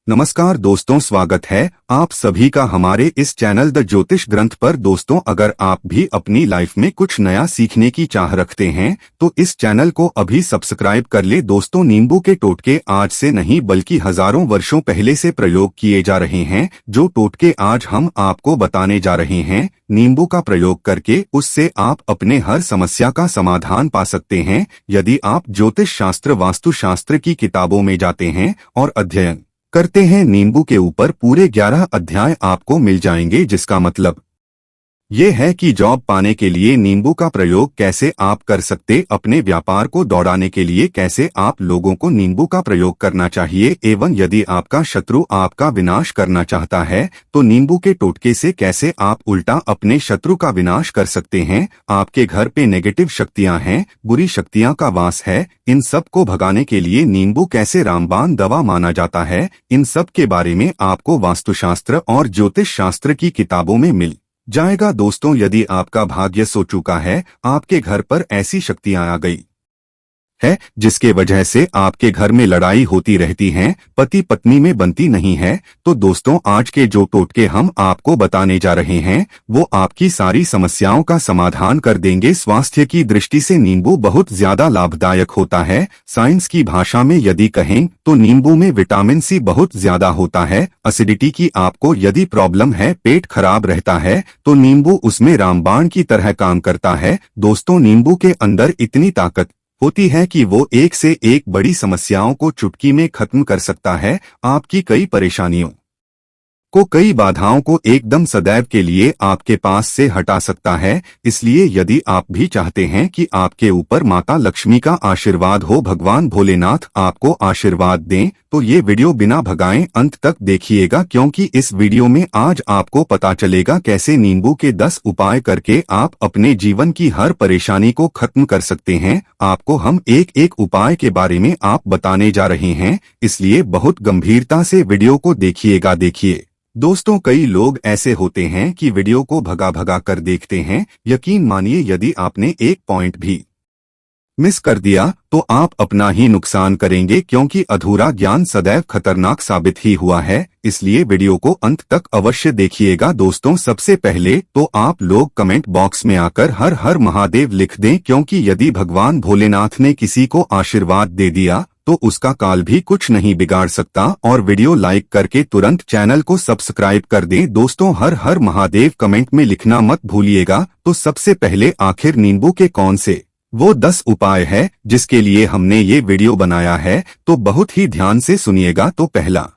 नमस्कार दोस्तों, स्वागत है आप सभी का हमारे इस चैनल द ज्योतिष ग्रंथ पर। दोस्तों, अगर आप भी अपनी लाइफ में कुछ नया सीखने की चाह रखते हैं तो इस चैनल को अभी सब्सक्राइब कर ले। दोस्तों, नींबू के टोटके आज से नहीं बल्कि हजारों वर्षों पहले से प्रयोग किए जा रहे हैं। जो टोटके आज हम आपको बताने जा रहे हैं, नींबू का प्रयोग करके उससे आप अपने हर समस्या का समाधान पा सकते हैं। यदि आप ज्योतिष शास्त्र, वास्तु शास्त्र की किताबों में जाते हैं और अध्ययन करते हैं, नींबू के ऊपर पूरे 11 अध्याय आपको मिल जाएंगे, जिसका मतलब ये है कि जॉब पाने के लिए नींबू का प्रयोग कैसे आप कर सकते, अपने व्यापार को दौड़ाने के लिए कैसे आप लोगों को नींबू का प्रयोग करना चाहिए, एवं यदि आपका शत्रु आपका विनाश करना चाहता है तो नींबू के टोटके से कैसे आप उल्टा अपने शत्रु का विनाश कर सकते हैं। आपके घर पे नेगेटिव शक्तियां हैं, बुरी शक्तियां का वास है, इन सब को भगाने के लिए नींबू कैसे रामबाण दवा माना जाता है, इन सब के बारे में आपको वास्तुशास्त्र और ज्योतिष शास्त्र की किताबों में मिल जाएगा। दोस्तों, यदि आपका भाग्य सो चुका है, आपके घर पर ऐसी शक्तियां आ गई है जिसके वजह से आपके घर में लड़ाई होती रहती हैं, पति पत्नी में बनती नहीं है, तो दोस्तों आज के जो टोटके हम आपको बताने जा रहे हैं वो आपकी सारी समस्याओं का समाधान कर देंगे। स्वास्थ्य की दृष्टि से नींबू बहुत ज्यादा लाभदायक होता है। साइंस की भाषा में यदि कहें तो नींबू में विटामिन सी बहुत ज्यादा होता है। एसिडिटी की आपको यदि प्रॉब्लम है, पेट खराब रहता है, तो नींबू उसमें रामबाण की तरह काम करता है। दोस्तों, नींबू के अंदर इतनी ताकत होती है कि वो एक से एक बड़ी समस्याओं को चुटकी में खत्म कर सकता है। आपकी कई परेशानियों को, कई बाधाओं को एकदम सदैव के लिए आपके पास से हटा सकता है। इसलिए यदि आप भी चाहते हैं कि आपके ऊपर माता लक्ष्मी का आशीर्वाद हो, भगवान भोलेनाथ आपको आशीर्वाद दें, तो ये वीडियो बिना भगाएं अंत तक देखिएगा, क्योंकि इस वीडियो में आज आपको पता चलेगा कैसे नींबू के 10 उपाय करके आप अपने जीवन की हर परेशानी को खत्म कर सकते हैं। आपको हम एक एक उपाय के बारे में आप बताने जा रहे हैं, इसलिए बहुत गंभीरता से वीडियो को देखिएगा। देखिए दोस्तों, कई लोग ऐसे होते हैं कि वीडियो को भगा भगा कर देखते हैं। यकीन मानिए, यदि आपने एक पॉइंट भी मिस कर दिया तो आप अपना ही नुकसान करेंगे, क्योंकि अधूरा ज्ञान सदैव खतरनाक साबित ही हुआ है। इसलिए वीडियो को अंत तक अवश्य देखिएगा। दोस्तों, सबसे पहले तो आप लोग कमेंट बॉक्स में आकर हर हर महादेव लिख दें, क्योंकि यदि भगवान भोलेनाथ ने किसी को आशीर्वाद दे दिया तो उसका काल भी कुछ नहीं बिगाड़ सकता। और वीडियो लाइक करके तुरंत चैनल को सब्सक्राइब कर दें। दोस्तों, हर हर महादेव कमेंट में लिखना मत भूलिएगा। तो सबसे पहले आखिर नींबू के कौन से वो 10 उपाय है जिसके लिए हमने ये वीडियो बनाया है, तो बहुत ही ध्यान से सुनिएगा। तो पहला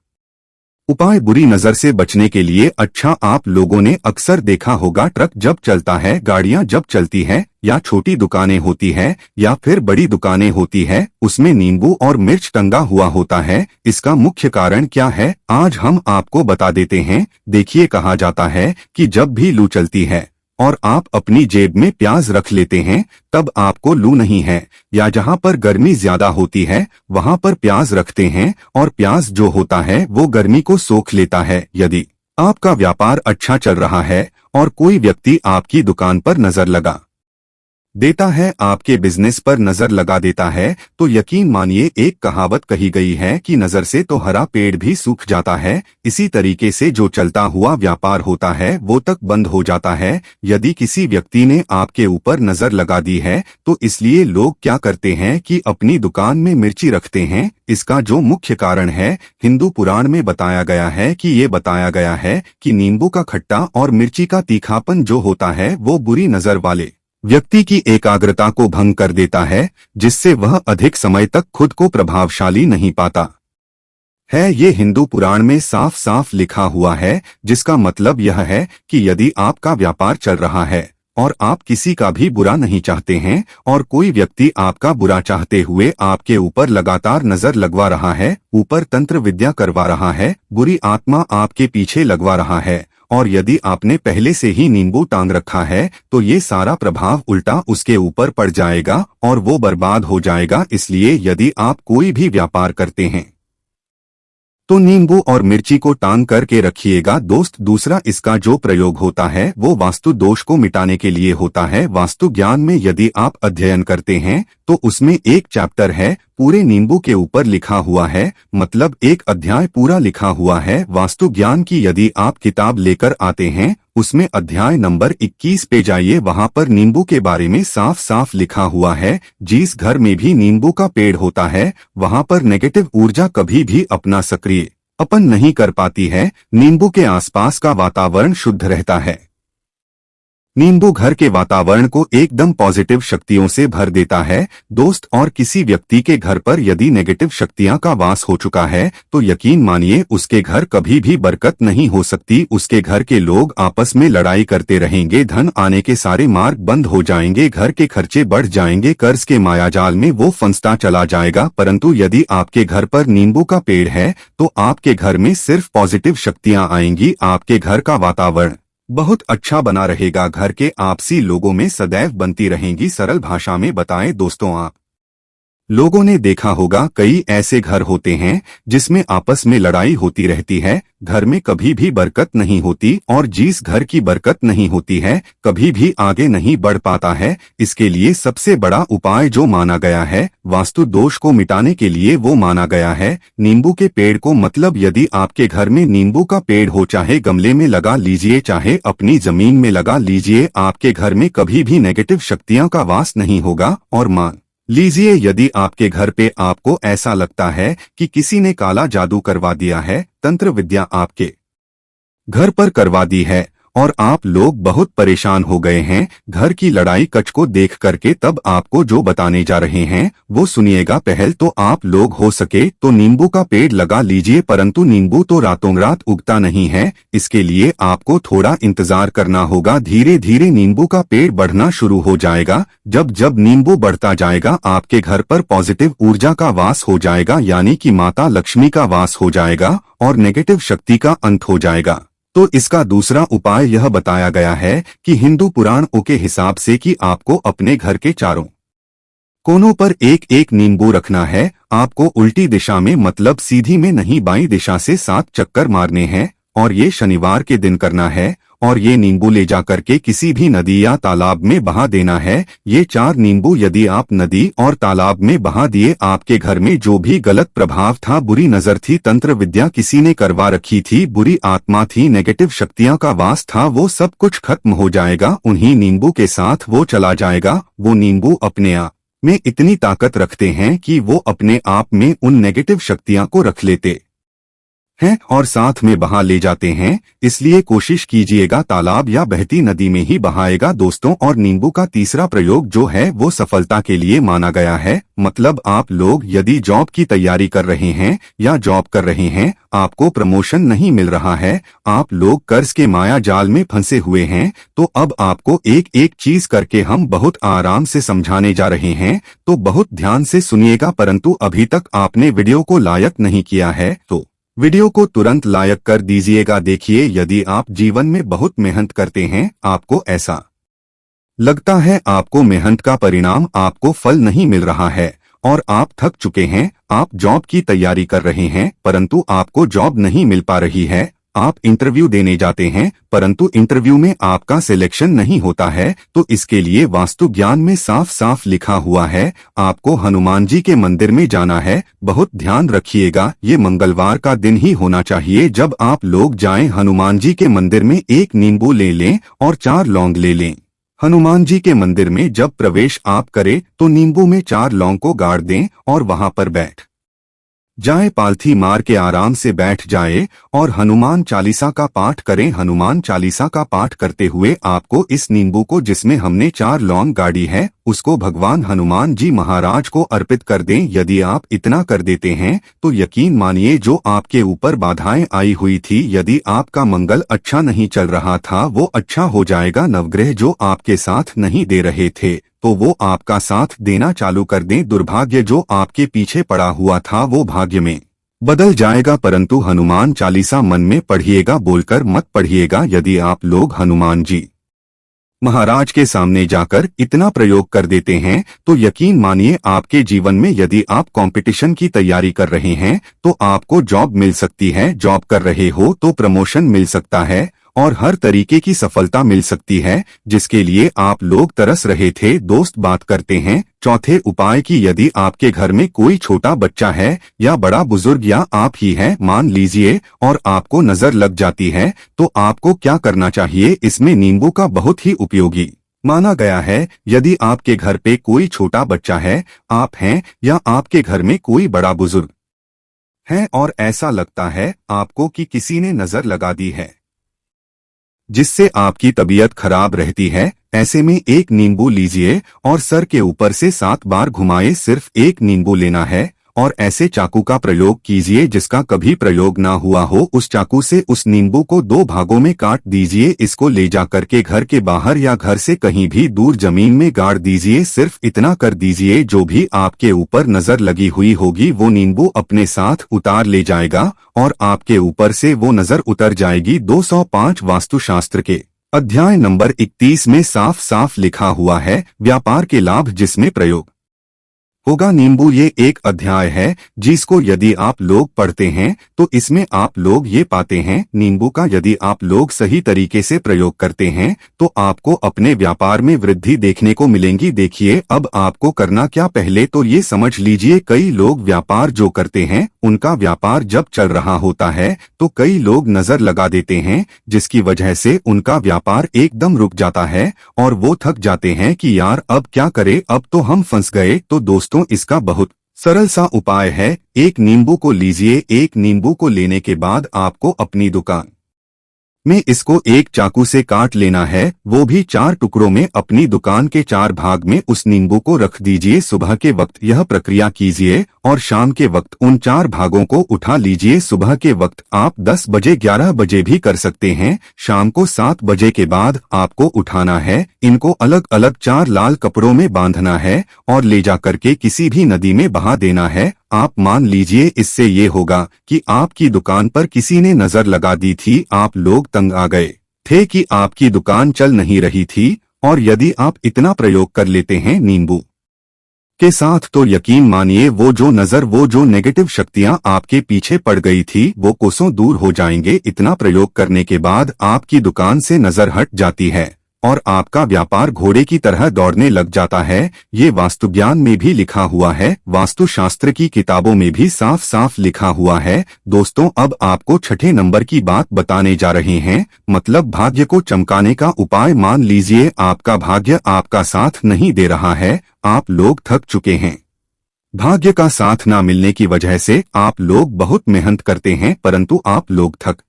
उपाय, बुरी नजर से बचने के लिए। अच्छा, आप लोगों ने अक्सर देखा होगा, ट्रक जब चलता है, गाड़ियां जब चलती हैं, या छोटी दुकानें होती है या फिर बड़ी दुकानें होती है, उसमें नींबू और मिर्च टंगा हुआ होता है। इसका मुख्य कारण क्या है, आज हम आपको बता देते हैं। देखिए, कहा जाता है कि जब भी लू चलती है और आप अपनी जेब में प्याज रख लेते हैं, तब आपको लू नहीं है। या जहां पर गर्मी ज्यादा होती है वहां पर प्याज रखते हैं, और प्याज जो होता है वो गर्मी को सोख लेता है। यदि आपका व्यापार अच्छा चल रहा है और कोई व्यक्ति आपकी दुकान पर नजर लगा देता है, आपके बिजनेस पर नजर लगा देता है, तो यकीन मानिए, एक कहावत कही गई है कि नजर से तो हरा पेड़ भी सूख जाता है। इसी तरीके से जो चलता हुआ व्यापार होता है वो तक बंद हो जाता है। यदि किसी व्यक्ति ने आपके ऊपर नजर लगा दी है तो इसलिए लोग क्या करते हैं कि अपनी दुकान में मिर्ची रखते हैं। इसका जो मुख्य कारण है, हिंदू पुराण में बताया गया है कि ये बताया गया है कि नींबू का खट्टा और मिर्ची का तीखापन जो होता है वो बुरी नजर वाले व्यक्ति की एकाग्रता को भंग कर देता है, जिससे वह अधिक समय तक खुद को प्रभावशाली नहीं पाता है। ये हिंदू पुराण में साफ साफ लिखा हुआ है, जिसका मतलब यह है कि यदि आपका व्यापार चल रहा है और आप किसी का भी बुरा नहीं चाहते हैं, और कोई व्यक्ति आपका बुरा चाहते हुए आपके ऊपर लगातार नजर लगवा रहा है, ऊपर तंत्र विद्या करवा रहा है, बुरी आत्मा आपके पीछे लगवा रहा है, और यदि आपने पहले से ही नींबू टांग रखा है तो ये सारा प्रभाव उल्टा उसके ऊपर पड़ जाएगा और वो बर्बाद हो जाएगा। इसलिए यदि आप कोई भी व्यापार करते हैं तो नींबू और मिर्ची को टांग करके रखिएगा दोस्त। दूसरा इसका जो प्रयोग होता है वो वास्तु दोष को मिटाने के लिए होता है। वास्तु ज्ञान में यदि आप अध्ययन करते हैं तो उसमें एक चैप्टर है पूरे नींबू के ऊपर लिखा हुआ है, मतलब एक अध्याय पूरा लिखा हुआ है वास्तु ज्ञान की। यदि आप किताब लेकर आते हैं उसमें अध्याय नंबर 21 पे जाइए, वहां पर नींबू के बारे में साफ साफ लिखा हुआ है। जिस घर में भी नींबू का पेड़ होता है वहां पर नेगेटिव ऊर्जा कभी भी अपना सक्रिय अपन नहीं कर पाती है। नींबू के आसपास का वातावरण शुद्ध रहता है। नींबू घर के वातावरण को एकदम पॉजिटिव शक्तियों से भर देता है दोस्त। और किसी व्यक्ति के घर पर यदि नेगेटिव शक्तियां का वास हो चुका है तो यकीन मानिए उसके घर कभी भी बरकत नहीं हो सकती। उसके घर के लोग आपस में लड़ाई करते रहेंगे, धन आने के सारे मार्ग बंद हो जाएंगे, घर के खर्चे बढ़ जाएंगे, कर्ज के मायाजाल में वो फंसता चला जाएगा। परंतु यदि आपके घर पर नींबू का पेड़ है तो आपके घर में सिर्फ पॉजिटिव शक्तियां आएंगी। आपके घर का वातावरण बहुत अच्छा बना रहेगा, घर के आपसी लोगों में सदैव बनती रहेंगी। सरल भाषा में बताएं दोस्तों, आप लोगों ने देखा होगा कई ऐसे घर होते हैं जिसमें आपस में लड़ाई होती रहती है, घर में कभी भी बरकत नहीं होती और जिस घर की बरकत नहीं होती है कभी भी आगे नहीं बढ़ पाता है। इसके लिए सबसे बड़ा उपाय जो माना गया है वास्तु दोष को मिटाने के लिए वो माना गया है नींबू के पेड़ को। मतलब यदि आपके घर में नींबू का पेड़ हो, चाहे गमले में लगा लीजिए चाहे अपनी जमीन में लगा लीजिए, आपके घर में कभी भी नेगेटिव शक्तियां का वास नहीं होगा। और मान लीजिए यदि आपके घर पे आपको ऐसा लगता है कि किसी ने काला जादू करवा दिया है, तंत्र विद्या आपके घर पर करवा दी है और आप लोग बहुत परेशान हो गए हैं घर की लड़ाई कच को देख करके, तब आपको जो बताने जा रहे हैं वो सुनिएगा। पहल तो आप लोग हो सके तो नींबू का पेड़ लगा लीजिए, परंतु नींबू तो रातों रात उगता नहीं है, इसके लिए आपको थोड़ा इंतजार करना होगा। धीरे धीरे नींबू का पेड़ बढ़ना शुरू हो जाएगा। जब जब नींबू बढ़ता जाएगा आपके घर पर पॉजिटिव ऊर्जा का वास हो जाएगा, यानी कि माता लक्ष्मी का वास हो जाएगा और नेगेटिव शक्ति का अंत हो जाएगा। तो इसका दूसरा उपाय यह बताया गया है कि हिंदू पुराणों के हिसाब से कि आपको अपने घर के चारों कोनों पर एक एक नींबू रखना है। आपको उल्टी दिशा में, मतलब सीधी में नहीं, बाईं दिशा से 7 चक्कर मारने हैं और ये शनिवार के दिन करना है। और ये नींबू ले जाकर के किसी भी नदी या तालाब में बहा देना है। ये 4 नींबू यदि आप नदी और तालाब में बहा दिए, आपके घर में जो भी गलत प्रभाव था, बुरी नजर थी, तंत्र विद्या किसी ने करवा रखी थी, बुरी आत्मा थी, नेगेटिव शक्तियां का वास था, वो सब कुछ खत्म हो जाएगा। उन्हीं नींबू के साथ वो चला जाएगा। वो नींबू अपने आप में इतनी ताकत रखते हैं कि वो अपने आप में उन नेगेटिव शक्तियां को रख लेते हैं और साथ में बहा ले जाते हैं। इसलिए कोशिश कीजिएगा तालाब या बहती नदी में ही बहाएगा दोस्तों। और नींबू का तीसरा प्रयोग जो है वो सफलता के लिए माना गया है। मतलब आप लोग यदि जॉब की तैयारी कर रहे हैं या जॉब कर रहे हैं, आपको प्रमोशन नहीं मिल रहा है, आप लोग कर्ज के माया जाल में फंसे हुए हैं, तो अब आपको एक एक चीज करके हम बहुत आराम से समझाने जा रहे हैं, तो बहुत ध्यान से सुनिएगा। परंतु अभी तक आपने वीडियो को लाइक नहीं किया है तो वीडियो को तुरंत लाइक कर दीजिएगा। देखिए, यदि आप जीवन में बहुत मेहनत करते हैं, आपको ऐसा लगता है आपको मेहनत का परिणाम, आपको फल नहीं मिल रहा है और आप थक चुके हैं, आप जॉब की तैयारी कर रहे हैं परंतु आपको जॉब नहीं मिल पा रही है, आप इंटरव्यू देने जाते हैं परंतु इंटरव्यू में आपका सिलेक्शन नहीं होता है, तो इसके लिए वास्तु ज्ञान में साफ साफ लिखा हुआ है आपको हनुमान जी के मंदिर में जाना है। बहुत ध्यान रखिएगा, ये मंगलवार का दिन ही होना चाहिए। जब आप लोग जाएं हनुमान जी के मंदिर में, एक नींबू ले लें और 4 लौंग ले लें। हनुमान जी के मंदिर में जब प्रवेश आप करें तो नींबू में 4 लौंग को गाड़ दें और वहां पर बैठ जाए, पालथी मार के आराम से बैठ जाए और हनुमान चालीसा का पाठ करें। हनुमान चालीसा का पाठ करते हुए आपको इस नींबू को, जिसमें हमने 4 लौंग गाड़ी है, उसको भगवान हनुमान जी महाराज को अर्पित कर दें। यदि आप इतना कर देते हैं तो यकीन मानिए जो आपके ऊपर बाधाएं आई हुई थी, यदि आपका मंगल अच्छा नहीं चल रहा था, वो अच्छा हो जाएगा। नवग्रह जो आपके साथ नहीं दे रहे थे तो वो आपका साथ देना चालू कर दें। दुर्भाग्य जो आपके पीछे पड़ा हुआ था वो भाग्य में बदल जाएगा। परंतु हनुमान चालीसा मन में पढ़िएगा, बोलकर मत पढ़िएगा। यदि आप लोग हनुमान जी महाराज के सामने जाकर इतना प्रयोग कर देते हैं तो यकीन मानिए आपके जीवन में यदि आप कंपटीशन की तैयारी कर रहे हैं तो आपको जॉब मिल सकती है, जॉब कर रहे हो तो प्रमोशन मिल सकता है और हर तरीके की सफलता मिल सकती है जिसके लिए आप लोग तरस रहे थे। दोस्त बात करते हैं चौथे उपाय की। यदि आपके घर में कोई छोटा बच्चा है या बड़ा बुजुर्ग या आप ही हैं मान लीजिए और आपको नजर लग जाती है तो आपको क्या करना चाहिए। इसमें नींबू का बहुत ही उपयोगी माना गया है। यदि आपके घर पे कोई छोटा बच्चा है, आप हैं या आपके घर में कोई बड़ा बुजुर्ग है और ऐसा लगता है आपको कि किसी ने नजर लगा दी है जिससे आपकी तबीयत खराब रहती है, ऐसे में एक नींबू लीजिए और सर के ऊपर से 7 बार घुमाए। सिर्फ एक नींबू लेना है और ऐसे चाकू का प्रयोग कीजिए जिसका कभी प्रयोग ना हुआ हो। उस चाकू से उस नींबू को 2 भागों में काट दीजिए। इसको ले जाकर के घर के बाहर या घर से कहीं भी दूर जमीन में गाड़ दीजिए। सिर्फ इतना कर दीजिए, जो भी आपके ऊपर नजर लगी हुई होगी वो नींबू अपने साथ उतार ले जाएगा और आपके ऊपर से वो नजर उतर जाएगी। 205 वास्तुशास्त्र के अध्याय नंबर 31 में साफ साफ लिखा हुआ है व्यापार के लाभ जिसमें प्रयोग होगा नींबू। ये एक अध्याय है जिसको यदि आप लोग पढ़ते हैं तो इसमें आप लोग ये पाते हैं नींबू का यदि आप लोग सही तरीके से प्रयोग करते हैं तो आपको अपने व्यापार में वृद्धि देखने को मिलेंगी। देखिए अब आपको करना क्या, पहले तो ये समझ लीजिए कई लोग व्यापार जो करते हैं उनका व्यापार जब चल रहा होता है तो कई लोग नजर लगा देते हैं जिसकी वजह से उनका व्यापार एकदम रुक जाता है और वो थक जाते हैं कि यार अब क्या करें, अब तो हम फंस गए। तो दोस्तों इसका बहुत सरल सा उपाय है। एक नींबू को लीजिए। एक नींबू को लेने के बाद आपको अपनी दुकान में इसको एक चाकू से काट लेना है, वो भी 4 टुकड़ों में। अपनी दुकान के 4 भाग में उस नींबू को रख दीजिए। सुबह के वक्त यह प्रक्रिया कीजिए और शाम के वक्त उन 4 भागों को उठा लीजिए। सुबह के वक्त आप 10 बजे 11 बजे भी कर सकते हैं। शाम को 7 बजे के बाद आपको उठाना है। इनको अलग अलग 4 लाल कपड़ों में बांधना है और ले जाकर के किसी भी नदी में बहा देना है। आप मान लीजिए इससे ये होगा कि आपकी दुकान पर किसी ने नजर लगा दी थी, आप लोग तंग आ गए थे कि आपकी दुकान चल नहीं रही थी और यदि आप इतना प्रयोग कर लेते हैं नींबू के साथ तो यकीन मानिए वो जो नेगेटिव शक्तियां आपके पीछे पड़ गई थी वो कोसों दूर हो जाएंगे। इतना प्रयोग करने के बाद आपकी दुकान से नजर हट जाती है और आपका व्यापार घोड़े की तरह दौड़ने लग जाता है। ये वास्तुज्ञान में भी लिखा हुआ है, वास्तुशास्त्र की किताबों में भी साफ साफ लिखा हुआ है। दोस्तों अब आपको छठे नंबर की बात बताने जा रहे हैं, मतलब भाग्य को चमकाने का उपाय। मान लीजिए आपका भाग्य आपका साथ नहीं दे रहा है, आप लोग थक चुके हैं। भाग्य का साथ ना मिलने की वजह से आप लोग बहुत मेहनत करते हैं परंतु आप लोग थक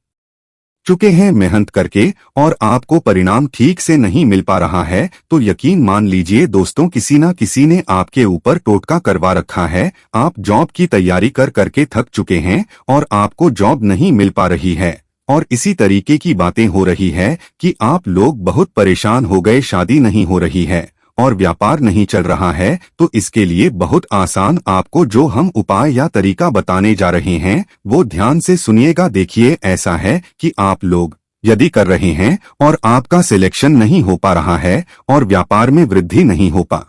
चुके हैं मेहनत करके और आपको परिणाम ठीक से नहीं मिल पा रहा है। तो यकीन मान लीजिए दोस्तों किसी न किसी ने आपके ऊपर टोटका करवा रखा है। आप जॉब की तैयारी कर करके थक चुके हैं और आपको जॉब नहीं मिल पा रही है और इसी तरीके की बातें हो रही है कि आप लोग बहुत परेशान हो गए, शादी नहीं हो रही है और व्यापार नहीं चल रहा है। तो इसके लिए बहुत आसान आपको जो हम उपाय या तरीका बताने जा रहे हैं वो ध्यान से सुनिएगा। देखिए ऐसा है कि आप लोग यदि कर रहे हैं और आपका सिलेक्शन नहीं हो पा रहा है और व्यापार में वृद्धि नहीं हो पा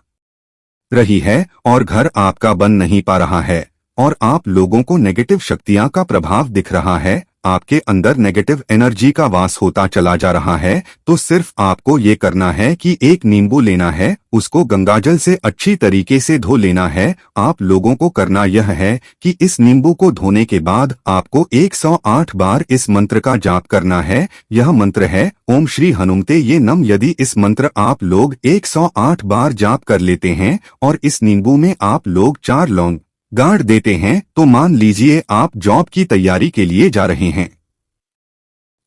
रही है और घर आपका बन नहीं पा रहा है और आप लोगों को नेगेटिव शक्तियां का प्रभाव दिख रहा है, आपके अंदर नेगेटिव एनर्जी का वास होता चला जा रहा है, तो सिर्फ आपको ये करना है कि एक नींबू लेना है, उसको गंगाजल से अच्छी तरीके से धो लेना है। आप लोगों को करना यह है कि इस नींबू को धोने के बाद आपको 108 बार इस मंत्र का जाप करना है। यह मंत्र है ओम श्री हनुमते ये नम। यदि इस मंत्र आप लोग 108 बार जाप कर लेते हैं और इस नींबू में आप लोग 4 लौंग गाड़ देते हैं तो मान लीजिए आप जॉब की तैयारी के लिए जा रहे हैं,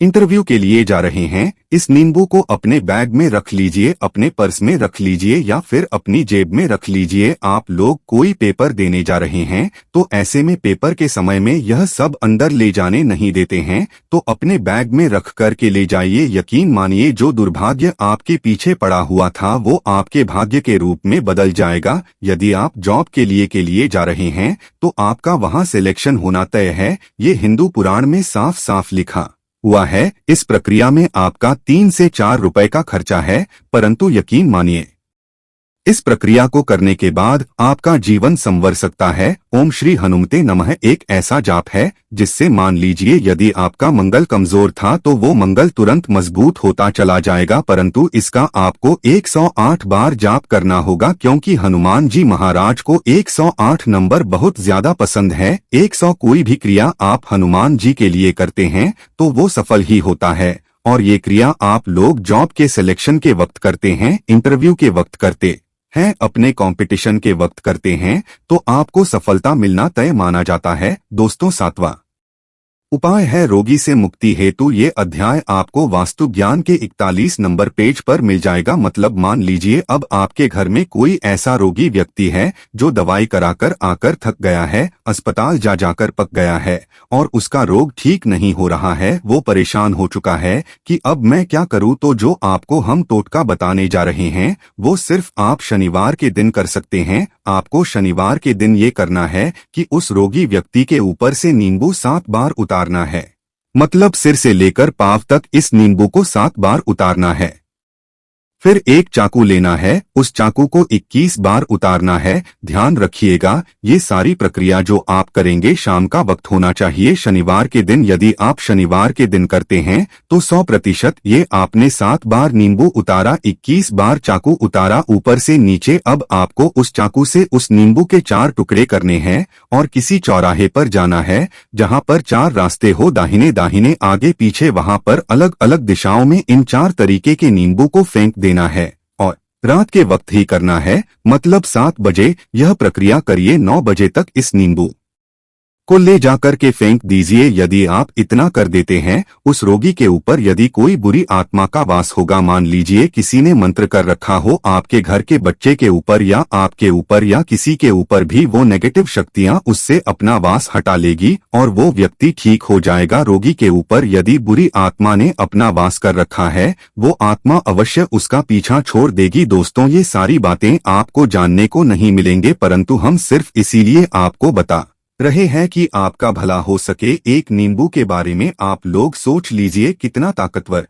इंटरव्यू के लिए जा रहे हैं। इस नींबू को अपने बैग में रख लीजिए, अपने पर्स में रख लीजिए या फिर अपनी जेब में रख लीजिए। आप लोग कोई पेपर देने जा रहे हैं तो ऐसे में पेपर के समय में यह सब अंदर ले जाने नहीं देते हैं, तो अपने बैग में रख कर के ले जाइए। यकीन मानिए जो दुर्भाग्य आपके पीछे पड़ा हुआ था वो आपके भाग्य के रूप में बदल जाएगा। यदि आप जॉब के लिए जा रहे हैं तो आपका वहां सिलेक्शन होना तय है। ये हिंदू पुराण में साफ साफ लिखा हुआ है। इस प्रक्रिया में आपका 3 से 4 रुपए का खर्चा है, परंतु यकीन मानिए इस प्रक्रिया को करने के बाद आपका जीवन संवर सकता है। ओम श्री हनुमते नमः एक ऐसा जाप है जिससे मान लीजिए यदि आपका मंगल कमजोर था तो वो मंगल तुरंत मजबूत होता चला जाएगा, परंतु इसका आपको 108 बार जाप करना होगा, क्योंकि हनुमान जी महाराज को 108 नंबर बहुत ज्यादा पसंद है। 100 कोई भी क्रिया आप हनुमान जी के लिए करते हैं तो वो सफल ही होता है। और ये क्रिया आप लोग जॉब के सिलेक्शन के वक्त करते हैं, इंटरव्यू के वक्त करते हैं, अपने कंपटीशन के वक्त करते हैं, तो आपको सफलता मिलना तय माना जाता है। दोस्तों, 7वां उपाय है रोगी से मुक्ति हेतु। ये अध्याय आपको वास्तु ज्ञान के 41 नंबर पेज पर मिल जाएगा। मतलब मान लीजिए अब आपके घर में कोई ऐसा रोगी व्यक्ति है जो दवाई कराकर आकर थक गया है, अस्पताल जा जाकर पक गया है और उसका रोग ठीक नहीं हो रहा है। वो परेशान हो चुका है कि अब मैं क्या करूं। तो जो आपको हम टोटका बताने जा रहे हैं वो सिर्फ आप शनिवार के दिन कर सकते हैं। आपको शनिवार के दिन ये करना है कि उस रोगी व्यक्ति के ऊपर से नींबू 7 बार उतारना है। मतलब सिर से लेकर पांव तक इस नींबू को 7 बार उतारना है। फिर एक चाकू लेना है, उस चाकू को 21 बार उतारना है। ध्यान रखिएगा ये सारी प्रक्रिया जो आप करेंगे शाम का वक्त होना चाहिए, शनिवार के दिन। यदि आप शनिवार के दिन करते हैं तो 100% ये आपने 7 बार नींबू उतारा, 21 बार चाकू उतारा ऊपर से नीचे। अब आपको उस चाकू से उस नींबू के 4 टुकड़े करने हैं और किसी चौराहे पर जाना है जहां पर 4 रास्ते हो, दाहिने दाहिने आगे पीछे, वहां पर अलग अलग दिशाओं में इन 4 तरीके के नींबू को फेंक देना है और रात के वक्त ही करना है। मतलब 7 बजे यह प्रक्रिया करिए, 9 बजे तक इस नींबू को ले जाकर के फेंक दीजिए। यदि आप इतना कर देते हैं उस रोगी के ऊपर यदि कोई बुरी आत्मा का वास होगा, मान लीजिए किसी ने मंत्र कर रखा हो आपके घर के बच्चे के ऊपर या आपके ऊपर या किसी के ऊपर भी, वो नेगेटिव शक्तियां उससे अपना वास हटा लेगी और वो व्यक्ति ठीक हो जाएगा। रोगी के ऊपर यदि बुरी आत्मा ने अपना वास कर रखा है वो आत्मा अवश्य उसका पीछा छोड़ देगी। दोस्तों, ये सारी बातें आपको जानने को नहीं मिलेंगे, परंतु हम सिर्फ इसीलिए आपको बता रहे हैं कि आपका भला हो सके। एक नींबू के बारे में आप लोग सोच लीजिए कितना ताकतवर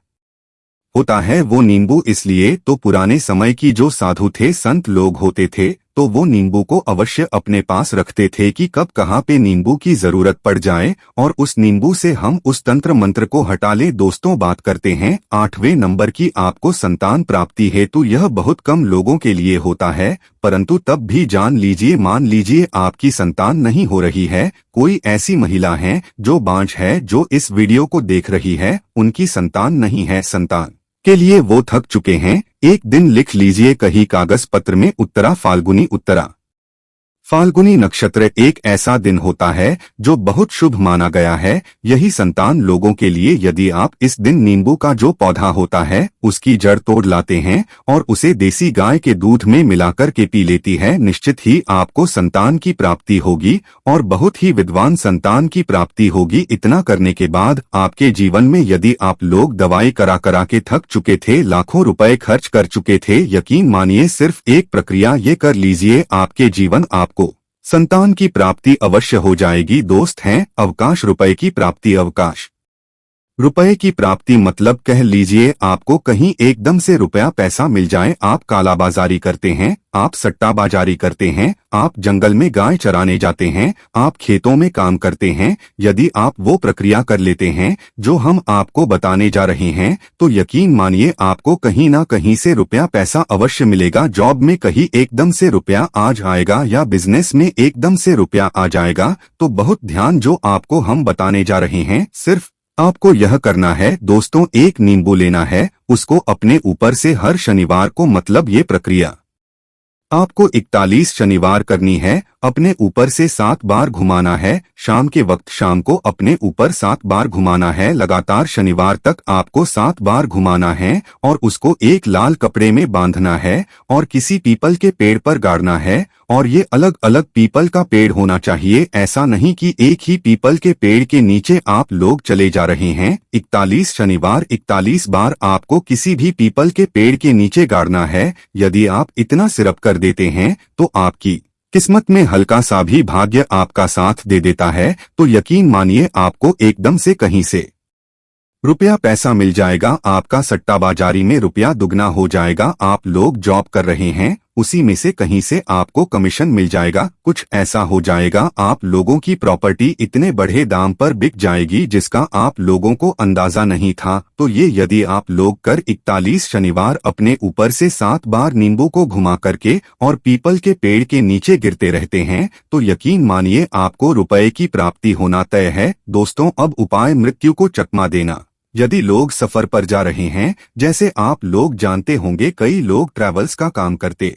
होता है वो नींबू। इसलिए तो पुराने समय की जो साधु थे, संत लोग होते थे, तो वो नींबू को अवश्य अपने पास रखते थे कि कब कहाँ पे नींबू की जरूरत पड़ जाए और उस नींबू से हम उस तंत्र मंत्र को हटा ले। दोस्तों, बात करते हैं 8वें नंबर की। आपको संतान प्राप्ति हेतु यह बहुत कम लोगों के लिए होता है, परंतु तब भी जान लीजिए, मान लीजिए आपकी संतान नहीं हो रही है, कोई ऐसी महिला है जो बांझ है, जो इस वीडियो को देख रही है, उनकी संतान नहीं है, संतान के लिए वो थक चुके हैं। एक दिन लिख लीजिए कहीं कागज पत्र में, उत्तरा फाल्गुनी। उत्तरा फाल्गुनी नक्षत्र एक ऐसा दिन होता है जो बहुत शुभ माना गया है। यही संतान लोगों के लिए यदि आप इस दिन नींबू का जो पौधा होता है उसकी जड़ तोड़ लाते हैं और उसे देसी गाय के दूध में मिलाकर के पी लेती है, निश्चित ही आपको संतान की प्राप्ति होगी और बहुत ही विद्वान संतान की प्राप्ति होगी। इतना करने के बाद आपके जीवन में यदि आप लोग दवाई करा करा के थक चुके थे, लाखों रुपए खर्च कर चुके थे, यकीन मानिए सिर्फ एक प्रक्रिया ये कर लीजिए, आपके जीवन आपको संतान की प्राप्ति अवश्य हो जाएगी। दोस्त हैं अवकाश रुपए की प्राप्ति। अवकाश रुपए की प्राप्ति मतलब कह लीजिए आपको कहीं एकदम से रुपया पैसा मिल जाए। आप कालाबाजारी करते हैं, आप सट्टाबाजारी करते हैं, आप जंगल में गाय चराने जाते हैं, आप खेतों में काम करते हैं, यदि आप वो प्रक्रिया कर लेते हैं जो हम आपको बताने जा रहे हैं तो यकीन मानिए आपको कहीं ना कहीं से रुपया पैसा अवश्य मिलेगा। जॉब में कहीं एकदम से रुपया आ जाएगा या बिजनेस में एकदम से रुपया आ जाएगा। तो बहुत ध्यान, जो आपको हम बताने जा रहे हैं सिर्फ आपको यह करना है। दोस्तों, एक नींबू लेना है, उसको अपने ऊपर से हर शनिवार को, मतलब ये प्रक्रिया आपको 41 शनिवार करनी है, अपने ऊपर से 7 बार घुमाना है। शाम के वक्त शाम को अपने ऊपर 7 बार घुमाना है। लगातार शनिवार तक आपको 7 बार घुमाना है और उसको एक लाल कपड़े में बांधना है और किसी पीपल के पेड़ पर गाड़ना है। और ये अलग अलग पीपल का पेड़ होना चाहिए, ऐसा नहीं कि एक ही पीपल के पेड़ के नीचे आप लोग चले जा रहे हैं। 41 शनिवार 41 बार आपको किसी भी पीपल के पेड़ के नीचे गाड़ना है। यदि आप इतना सिरप कर देते हैं तो आपकी किस्मत में हल्का सा भी भाग्य आपका साथ दे देता है। तो यकीन मानिए आपको एकदम से कहीं से रुपया पैसा मिल जाएगा, आपका सट्टाबाजारी में रुपया दुगना हो जाएगा। आप लोग जॉब कर रहे हैं, उसी में से कहीं से आपको कमीशन मिल जाएगा। कुछ ऐसा हो जाएगा, आप लोगों की प्रॉपर्टी इतने बढ़े दाम पर बिक जाएगी जिसका आप लोगों को अंदाजा नहीं था। तो ये यदि आप लोग कर 41 शनिवार अपने ऊपर से 7 बार नींबू को घुमा करके और पीपल के पेड़ के नीचे गिरते रहते हैं तो यकीन मानिए आपको रुपए की प्राप्ति होना तय है। दोस्तों, अब उपाय मृत्यु को चकमा देना। यदि लोग सफर पर जा रहे हैं, जैसे आप लोग जानते होंगे कई लोग ट्रैवल्स का काम करते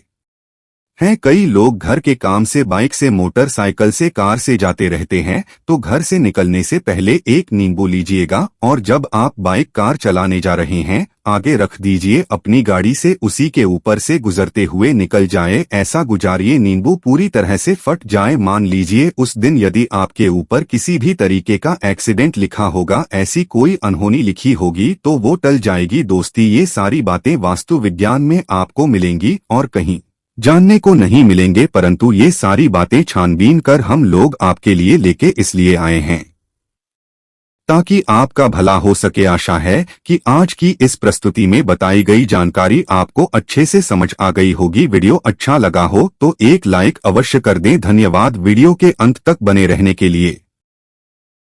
हैं, कई लोग घर के काम से बाइक से मोटरसाइकिल से कार से जाते रहते हैं, तो घर से निकलने से पहले एक नींबू लीजिएगा और जब आप बाइक कार चलाने जा रहे हैं आगे रख दीजिए अपनी गाड़ी से, उसी के ऊपर से गुजरते हुए निकल जाए। ऐसा गुजारिए नींबू पूरी तरह से फट जाए। मान लीजिए उस दिन यदि आपके ऊपर किसी भी तरीके का एक्सीडेंट लिखा होगा, ऐसी कोई अनहोनी लिखी होगी तो वो टल जाएगी। दोस्ती, ये सारी बातें वास्तु विज्ञान में आपको मिलेंगी और कहीं जानने को नहीं मिलेंगे, परंतु ये सारी बातें छानबीन कर हम लोग आपके लिए लेके इसलिए आए हैं ताकि आपका भला हो सके। आशा है कि आज की इस प्रस्तुति में बताई गई जानकारी आपको अच्छे से समझ आ गई होगी। वीडियो अच्छा लगा हो तो एक लाइक अवश्य कर दें। धन्यवाद वीडियो के अंत तक बने रहने के लिए।